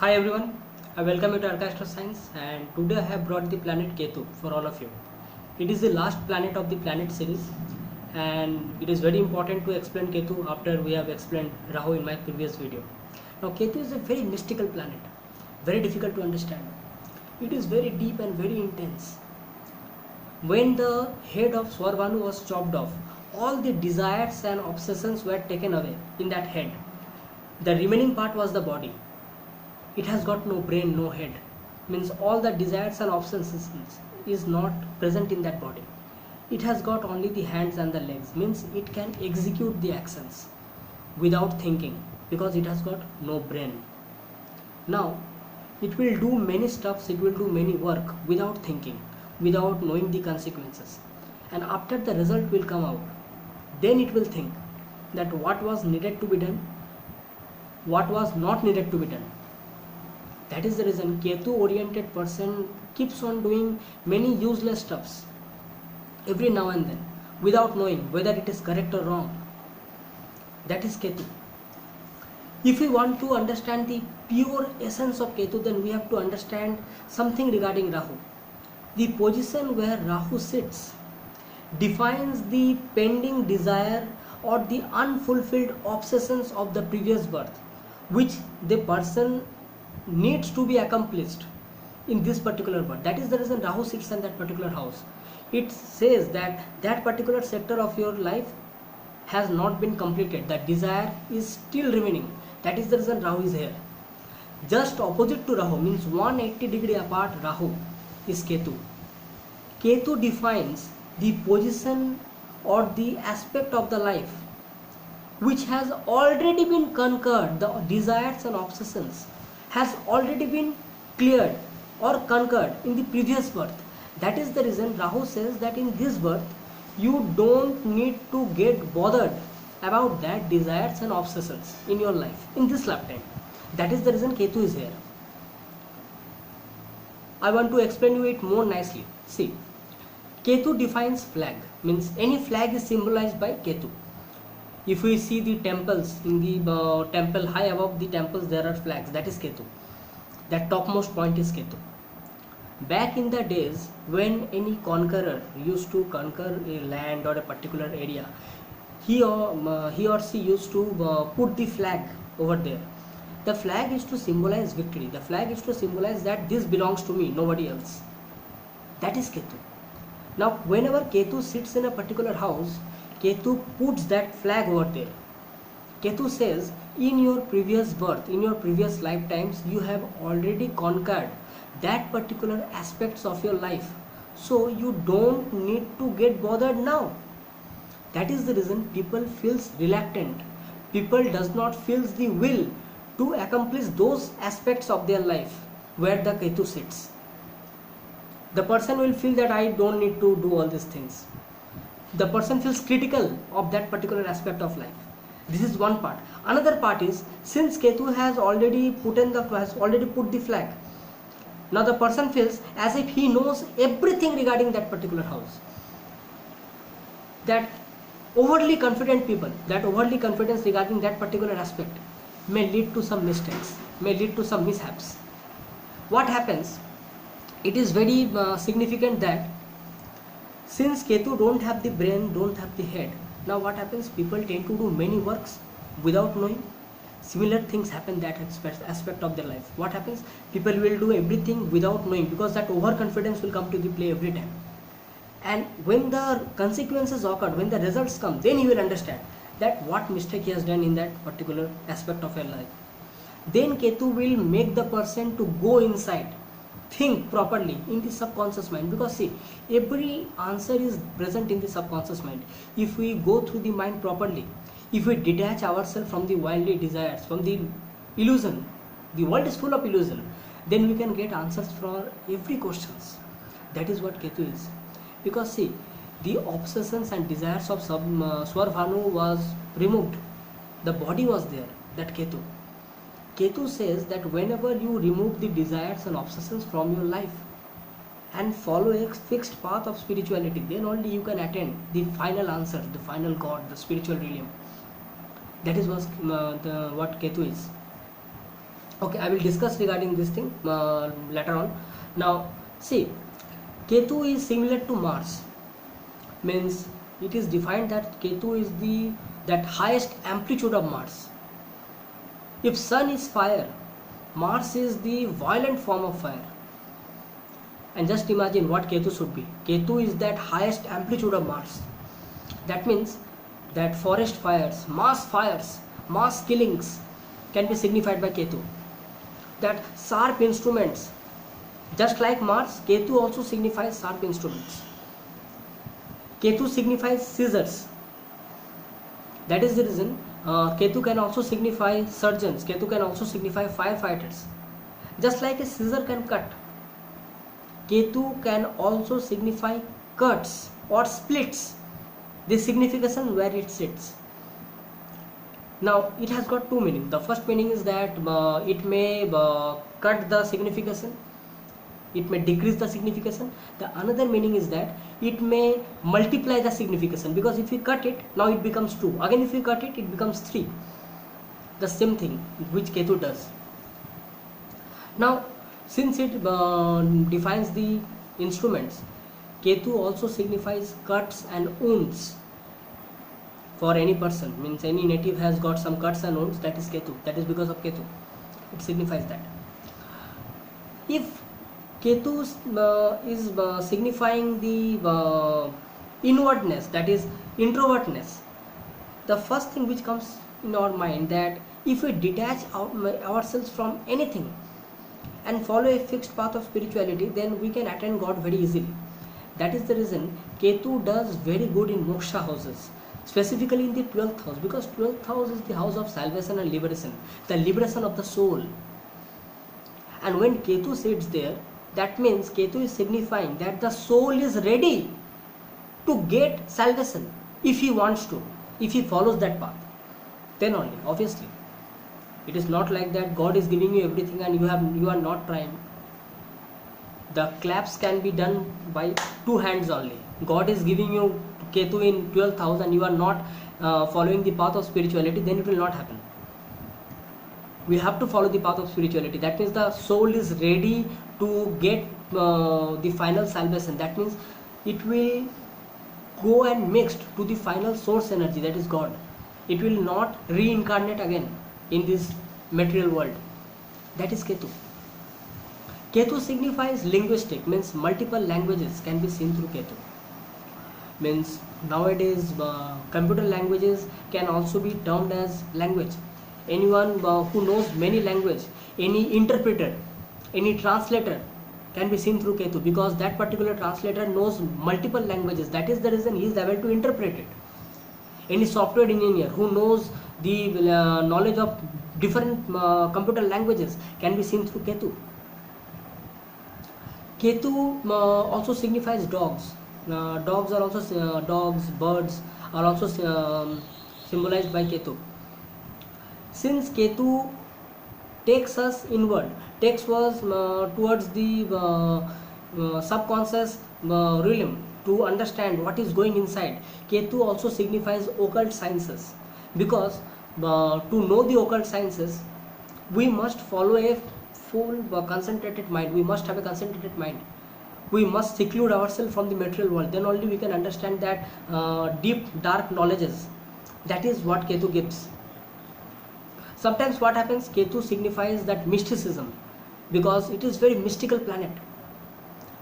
Hi everyone, I welcome you to Arca Astro Science, and today I have brought the planet Ketu for all of you. It is the last planet of the planet series, and it is very important to explain Ketu after we have explained Rahu in my previous video. Now Ketu is a very mystical planet, very difficult to understand. It is very deep and very intense. When the head of Swarvanu was chopped off, all the desires and obsessions were taken away in that head. The remaining part was the body. It has got no brain, no head. Means all the desires and obsessions is not present in that body. It has got only the hands and the legs. Means it can execute the actions without thinking because it has got no brain. Now it will do many stuffs, it will do many work without thinking, without knowing the consequences. And after the result will come out, then it will think that what was needed to be done, what was not needed to be done. That is the reason Ketu oriented person keeps on doing many useless stuffs every now and then without knowing whether it is correct or wrong. That is Ketu. If we want to understand the pure essence of Ketu, then we have to understand something regarding Rahu. The position where Rahu sits defines the pending desire or the unfulfilled obsessions of the previous birth, which the person needs to be accomplished in this particular birth. That is the reason Rahu sits in that particular house. It says that that particular sector of your life has not been completed. That desire is still remaining. That is the reason Rahu is here. Just opposite to Rahu, means 180 degree apart, Rahu is Ketu. Ketu defines the position or the aspect of the life which has already been conquered. The desires and obsessions has already been cleared or conquered in the previous birth. That is the reason Rahu says that in this birth you don't need to get bothered about that desires and obsessions in your life in this lifetime. That is the reason Ketu is here. I want to explain you it more nicely. See, Ketu defines flag, means any flag is symbolized by Ketu. If we see the temples, in the temple, high above the temples there are flags. That is Ketu. That topmost point is Ketu. Back in the days when any conqueror used to conquer a land or a particular area, he or she used to put the flag over there. The flag is to symbolize victory. The flag is to symbolize that this belongs to me, nobody else. That is Ketu. Now whenever Ketu sits in a particular house, Ketu puts that flag over there. Ketu says, in your previous birth, in your previous lifetimes, you have already conquered that particular aspects of your life. So you don't need to get bothered now. That is the reason people feels reluctant. People does not feels the will to accomplish those aspects of their life where the Ketu sits. The person will feel that I don't need to do all these things. The person feels critical of that particular aspect of life. This is one part. Another part is, since Ketu has already put the flag, now the person feels as if he knows everything regarding that particular house. That overly confident people, that overly confidence regarding that particular aspect may lead to some mistakes, may lead to some mishaps. What happens? It is very significant that since Ketu don't have the brain, don't have the head, now what happens? People tend to do many works without knowing. Similar things happen that aspect of their life. What happens? People will do everything without knowing because that overconfidence will come to the play every time. And when the consequences occur, when the results come, then he will understand that what mistake he has done in that particular aspect of your life. Then Ketu will make the person to go inside, think properly in the subconscious mind, because see, every answer is present in the subconscious mind. If we go through the mind properly, if we detach ourselves from the worldly desires, from the illusion, the world is full of illusion, then we can get answers for every questions. That is what Ketu is. Because see, the obsessions and desires of Swarvanu was removed. The body was there, that Ketu. Ketu says that whenever you remove the desires and obsessions from your life and follow a fixed path of spirituality, then only you can attain the final answer, the final God, the spiritual realm. That is what Ketu is. Okay, I will discuss regarding this thing later on. Now see, Ketu is similar to Mars, means it is defined that Ketu is the that highest amplitude of Mars. If Sun is fire, Mars is the violent form of fire. And just imagine what Ketu should be. Ketu is that highest amplitude of Mars. That means that forest fires, mass killings can be signified by Ketu. That sharp instruments, just like Mars, Ketu also signifies sharp instruments. Ketu signifies scissors. That is the reason Ketu can also signify surgeons. Ketu can also signify firefighters. Just like a scissor can cut, Ketu can also signify cuts or splits, the signification where it sits. Now it has got two meanings. The first meaning is that it may cut the signification, it may decrease the signification. The another meaning is that it may multiply the signification, because if you cut it, now it becomes 2. Again if you cut it, it becomes 3. The same thing which Ketu does. Now since it defines the instruments, Ketu also signifies cuts and wounds for any person. Means any native has got some cuts and wounds, that is Ketu. That is because of Ketu. It signifies that. If Ketu is signifying the inwardness, that is introvertness, the first thing which comes in our mind, that if we detach ourselves from anything and follow a fixed path of spirituality, then we can attain God very easily. That is the reason Ketu does very good in moksha houses, specifically in the 12th house, because 12th house is the house of salvation and liberation, the liberation of the soul. And when Ketu sits there, that means Ketu is signifying that the soul is ready to get salvation if he wants to, if he follows that path. Then only, obviously. It is not like that God is giving you everything and you are not trying. The claps can be done by 2 hands only. God is giving you Ketu in 12th house and you are not following the path of spirituality, then it will not happen. We have to follow the path of spirituality. That means the soul is ready to get the final salvation. That means it will go and mixed to the final source energy, that is God. It will not reincarnate again in this material world. That is Ketu. Ketu signifies linguistic, means multiple languages can be seen through Ketu. Means nowadays computer languages can also be termed as language. Anyone who knows many languages, any interpreter, any translator can be seen through Ketu, because that particular translator knows multiple languages. That is the reason he is able to interpret it. Any software engineer who knows the knowledge of different computer languages can be seen through Ketu. Ketu also signifies dogs. Dogs are also dogs, birds are also symbolized by Ketu. Since Ketu takes us inward, takes us towards the subconscious realm to understand what is going inside, Ketu also signifies occult sciences, because to know the occult sciences we must follow a full concentrated mind. We must have a concentrated mind. We must seclude ourselves from the material world. Then only we can understand that deep dark knowledges. That is what Ketu gives. Sometimes what happens, Ketu signifies that mysticism, because it is very mystical planet.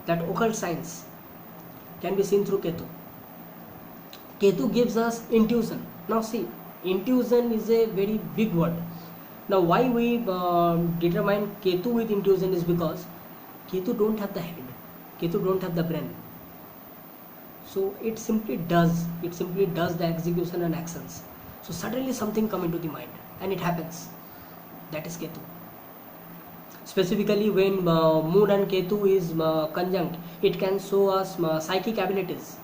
That occult science can be seen through Ketu. Ketu gives us intuition. Now see, intuition is a very big word. Now why we determine Ketu with intuition is because Ketu don't have the head, Ketu don't have the brain. So it simply does the execution and actions. So suddenly something come into the mind and it happens. That is Ketu. Specifically when Moon and Ketu is conjunct, it can show us psychic abilities.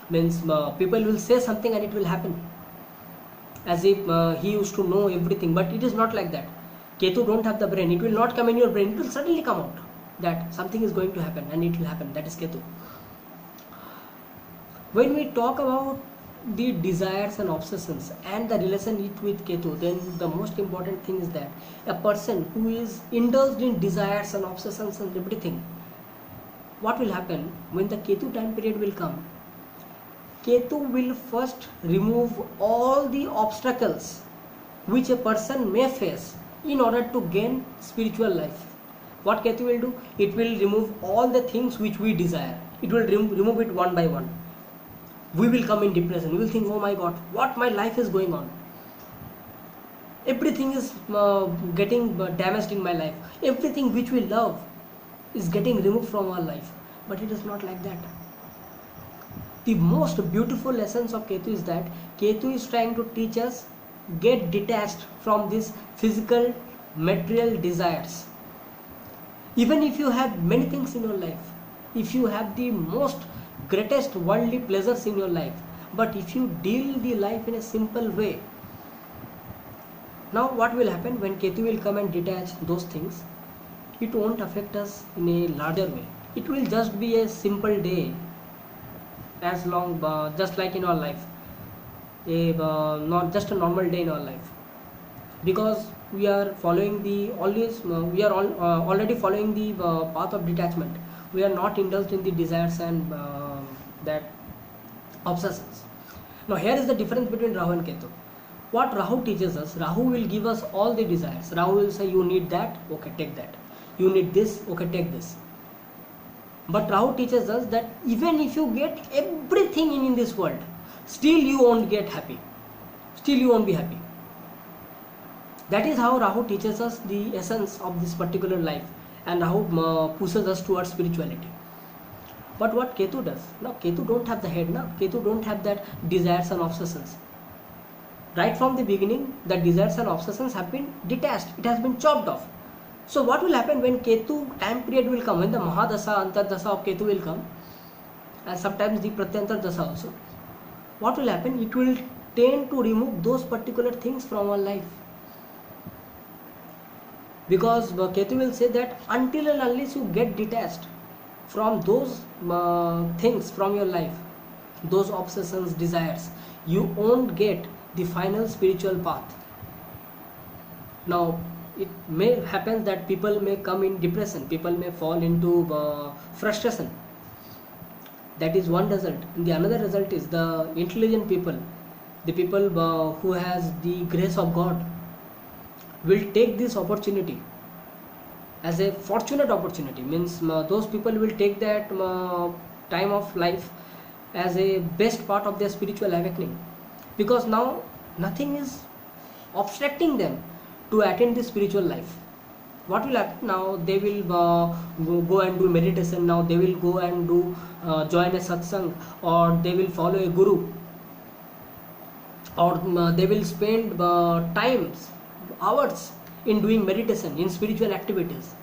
Means people will say something and it will happen, as if he used to know everything. But it is not like that. Ketu don't have the brain. It will not come in your brain. It will suddenly come out that something is going to happen and it will happen. That is Ketu. When we talk about the desires and obsessions and the relation it with Ketu, then the most important thing is that a person who is indulged in desires and obsessions and everything, what will happen when the Ketu time period will come? Ketu will first remove all the obstacles which a person may face in order to gain spiritual life. What Ketu will do? It will remove all the things which we desire. It will remove it one by one. We will come in depression. We will think, oh my God, what my life is going on. Everything is getting damaged in my life. Everything which we love is getting removed from our life. But it is not like that. The most beautiful essence of Ketu is that Ketu is trying to teach us get detached from these physical material desires. Even if you have many things in your life, if you have the most greatest worldly pleasures in your life, but if you deal the life in a simple way, now what will happen when Ketu will come and detach those things? It won't affect us in a larger way. It will just be a simple day, as long just like in our life, not just a normal day in our life, because we are following the already following the path of detachment. We are not indulged in the desires and that obsessions. Now here is the difference between Rahu and Ketu. What Rahu teaches us, Rahu will give us all the desires. Rahu will say, you need that, okay, take that. You need this, okay, take this. But Rahu teaches us that even if you get everything in this world, still you won't get happy. Still you won't be happy. That is how Rahu teaches us the essence of this particular life, and Rahu pushes us towards spirituality. But what Ketu does? Now Ketu don't have the head, now Ketu don't have that desires and obsessions. Right from the beginning, the desires and obsessions have been detached. It has been chopped off. So what will happen when Ketu time period will come, when the Mahadasa, Antardasa of Ketu will come, and sometimes the Pratyantar Dasa also, what will happen? It will tend to remove those particular things from our life. Because Ketu will say that until and unless you get detached from those things from your life, those obsessions, desires, you won't get the final spiritual path. Now it may happen that people may come in depression, people may fall into frustration. That is one result. And the another result is the intelligent people, the people who has the grace of God, will take this opportunity as a fortunate opportunity. Means those people will take that time of life as a best part of their spiritual awakening, because now nothing is obstructing them to attain the spiritual life. What will happen? Now they will go and do meditation. Now they will go and do join a satsang, or they will follow a guru, or they will spend hours in doing meditation, in spiritual activities.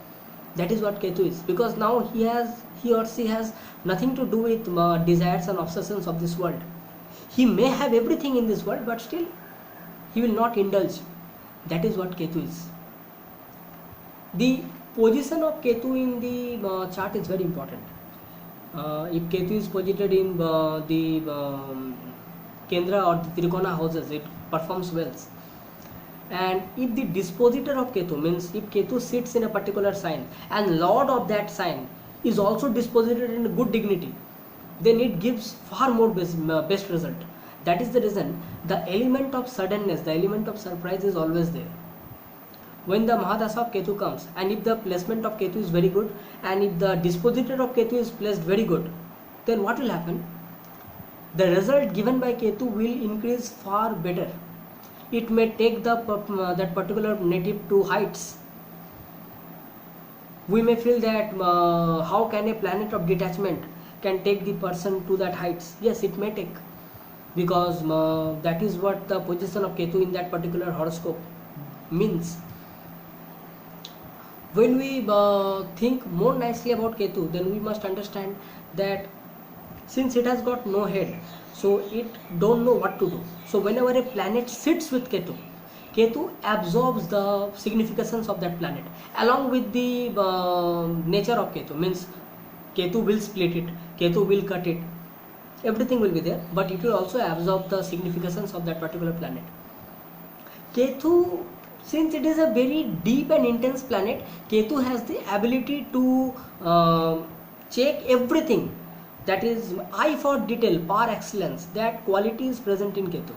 That is what Ketu is, because now he or she has nothing to do with desires and obsessions of this world. He may have everything in this world, but still he will not indulge. That is what Ketu is. The position of Ketu in the chart is very important. If Ketu is posited in the Kendra or the Trikona houses, it performs well. And if the dispositor of Ketu, means if Ketu sits in a particular sign and Lord of that sign is also disposited in a good dignity, then it gives far more best result. That is the reason the element of suddenness, the element of surprise is always there. When the Mahadasa of Ketu comes, and if the placement of Ketu is very good, and if the dispositor of Ketu is placed very good, then what will happen? The result given by Ketu will increase far better. It may take that particular native to heights. We may feel that how can a planet of detachment can take the person to that heights? Yes, it may take, because that is what the position of Ketu in that particular horoscope means. When we think more nicely about Ketu, then we must understand that since it has got no head, so it don't know what to do. So whenever a planet sits with Ketu, Ketu absorbs the significations of that planet along with the nature of Ketu. Means Ketu will split it, Ketu will cut it, everything will be there, but it will also absorb the significance of that particular planet. Ketu, since it is a very deep and intense planet, Ketu has the ability to check everything, that is eye for detail par excellence. That quality is present in Ketu.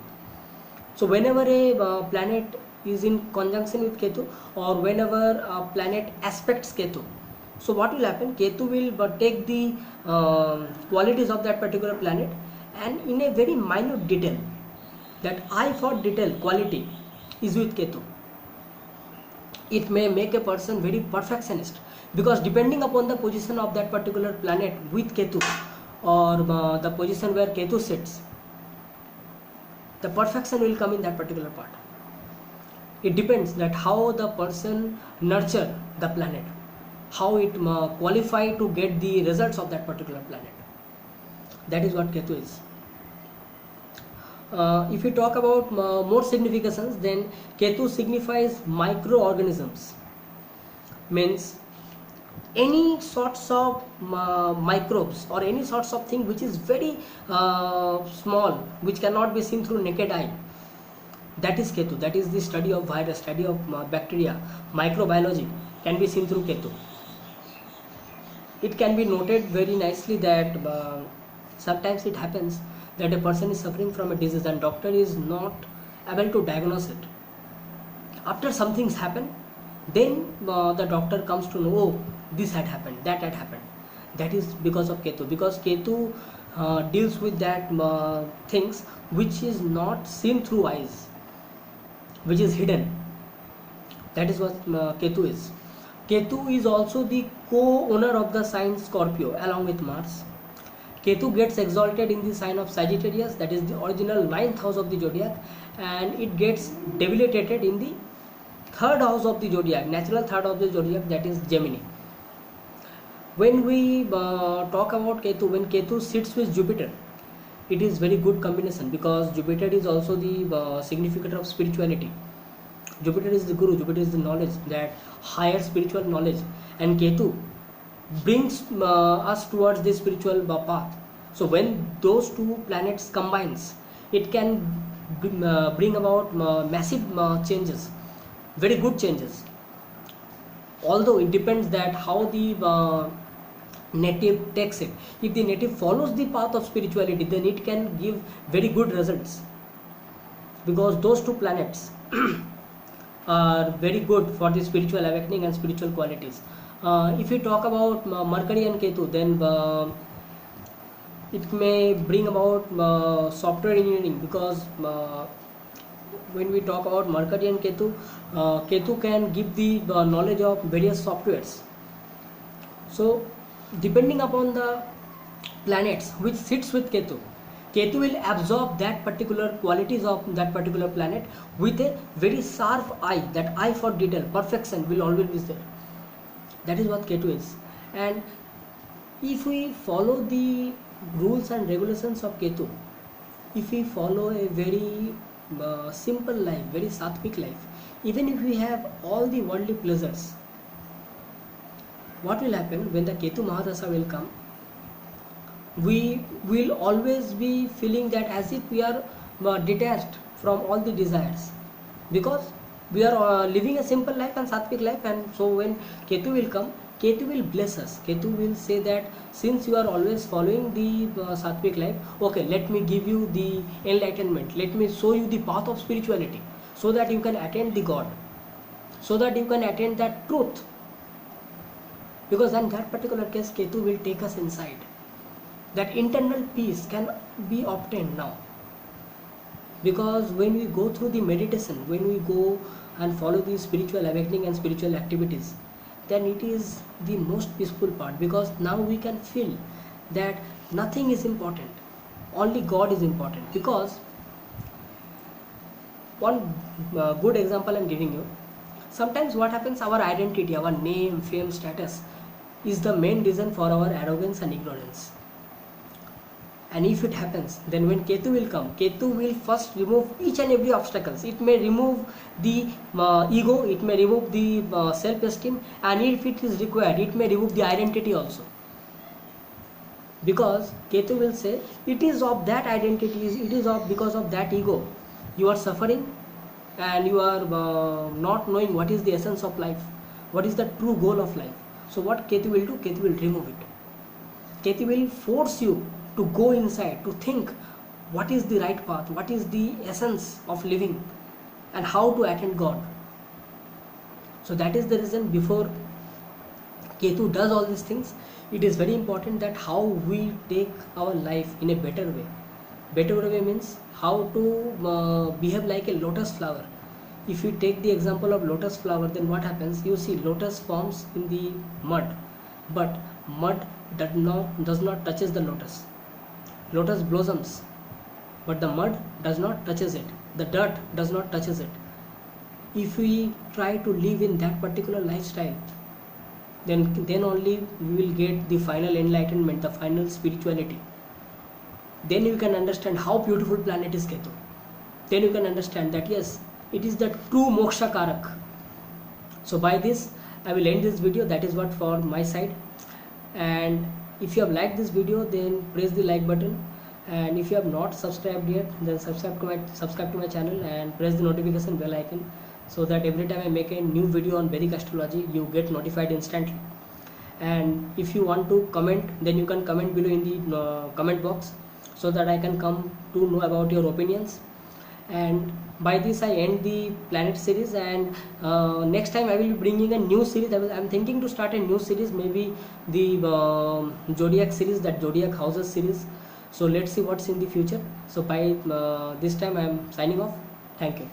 So whenever a planet is in conjunction with Ketu, or whenever a planet aspects Ketu, so what will happen, Ketu will take the qualities of that particular planet, and in a very minute detail, that eye for detail quality is with Ketu. It may make a person very perfectionist, because depending upon the position of that particular planet with Ketu, or the position where Ketu sits, the perfection will come in that particular part. It depends that how the person nurture the planet, how it qualify to get the results of that particular planet. That is what Ketu is. If we talk about more significations, then Ketu signifies microorganisms, means any sorts of microbes or any sorts of thing which is very small, which cannot be seen through naked eye. That is Ketu. That is the study of virus, study of bacteria, microbiology can be seen through Ketu. It can be noted very nicely that sometimes it happens that a person is suffering from a disease and doctor is not able to diagnose it. After some things happen, then the doctor comes to know, oh, this had happened, that had happened. That is because of Ketu, because Ketu deals with that things which is not seen through eyes, which is hidden. That is what Ketu is. Ketu is also the co-owner of the sign Scorpio along with Mars. Ketu gets exalted in the sign of Sagittarius, that is the original 9th house of the zodiac, and it gets debilitated in the 3rd house of the zodiac, natural 3rd of the zodiac, that is Gemini. When we talk about Ketu, when Ketu sits with Jupiter, it is very good combination, because Jupiter is also the significant of spirituality. Jupiter is the guru, Jupiter is the knowledge, that higher spiritual knowledge, and Ketu brings us towards the spiritual path. So when those two planets combines, it can bring about massive changes, very good changes. Although it depends that how the native takes it. If the native follows the path of spirituality, then it can give very good results, because those two planets are very good for the spiritual awakening and spiritual qualities. If we talk about Mercury and Ketu, then it may bring about software engineering, because when we talk about Mercury and Ketu, Ketu can give the knowledge of various softwares. So depending upon the planets which sits with Ketu, Ketu will absorb that particular qualities of that particular planet with a very sharp eye. That eye for detail, perfection will always be there. That is what Ketu is. And if we follow the rules and regulations of Ketu, if we follow a very simple life, very sattvic life, even if we have all the worldly pleasures, what will happen when the Ketu Mahadasha will come? We will always be feeling that as if we are detached from all the desires, because we are living a simple life and sattvic life. And so when Ketu will come, Ketu will bless us. Ketu will say that since you are always following the sattvic life, okay, let me give you the enlightenment, let me show you the path of spirituality, so that you can attain the God, so that you can attain that truth. Because in that particular case, Ketu will take us inside. That internal peace can be obtained now. Because when we go through the meditation, when we go and follow the spiritual awakening and spiritual activities, then it is the most peaceful part, because now we can feel that nothing is important, only God is important. Because one good example I am giving you, sometimes what happens, our identity, our name, fame, status is the main reason for our arrogance and ignorance. And if it happens, then when Ketu will come, Ketu will first remove each and every obstacles. It may remove the ego, it may remove the self-esteem, and if it is required, it may remove the identity also. because Ketu will say it is of that identity, it is of because of that ego you are suffering, and you are not knowing what is the essence of life, what is the true goal of life. So what Ketu will do? Ketu will remove it. Ketu will force you to go inside, to think what is the right path, what is the essence of living, and how to attain God. So that is the reason before Ketu does all these things, it is very important that how we take our life in a better way. Better way means how to behave like a lotus flower. If you take the example of lotus flower, then what happens? You see lotus forms in the mud, but mud does not touches the lotus. Lotus blossoms, but the mud does not touches it. The dirt does not touches it. If we try to live in that particular lifestyle, then only we will get the final enlightenment, the final spirituality. Then you can understand how beautiful planet is Ketu. Then you can understand that yes, it is the true moksha karak. So by this I will end this video. That is what for my side. And if you have liked this video, then press the like button, and if you have not subscribed yet, then subscribe to my channel and press the notification bell icon, so that every time I make a new video on Vedic astrology, you get notified instantly. And if you want to comment, then you can comment below in the comment box, so that I can come to know about your opinions. And by this I end the planet series, and next time I will be bringing a new series. I am thinking to start a new series, maybe the zodiac series, that zodiac houses series. So let's see what's in the future. So by this time I am signing off. Thank you.